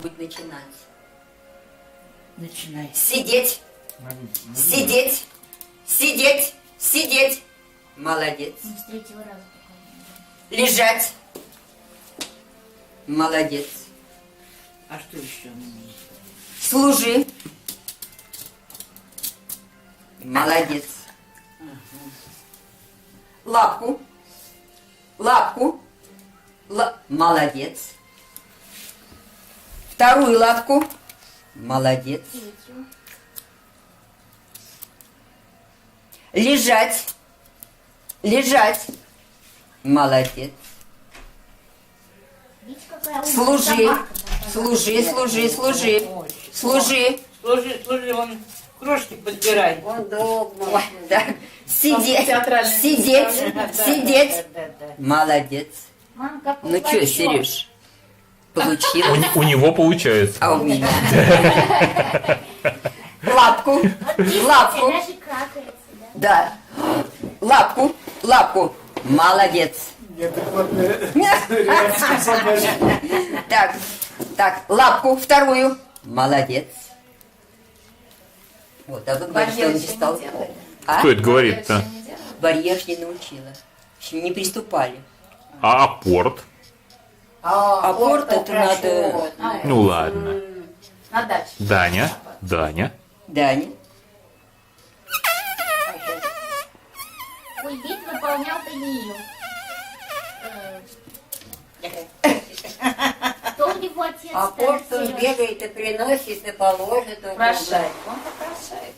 Будь начинать. Начинай. Сидеть. Сидеть. Сидеть. Сидеть. Молодец. С третьего раза только. Лежать. Молодец. А что еще? Служи. Молодец. Лапку. Лапку. Молодец. Вторую лапку. Молодец. Третью. Лежать. Лежать. Молодец. Видите, какая умная Служи. собака. Служи, служи, служи. Служи. Служи, он крошки подбирай. Он долго. Так. Сидеть. Театральное Сидеть. представление. Сидеть. Да. Молодец. Мам, как Ну что, кулачок. Сереж? Получилось? У него получается. А у меня? Лапку. Вот видите, Лапку. даже какается, да? Да. Лапку. Лапку. Молодец. Так. Так. Лапку. Вторую. Молодец. Вот, а вы говорите, что он не стал. А? Кто это говорит-то? Барьер не научила. В общем, не приступали. А апорт? Апорт это надо... Ну ладно. На даче. Даня. Даня. Даня. Ой, вид выполнял Даниил. Кто у него отец? Апорт он бегает и приносит, и положит. Прошает. Он попрошает.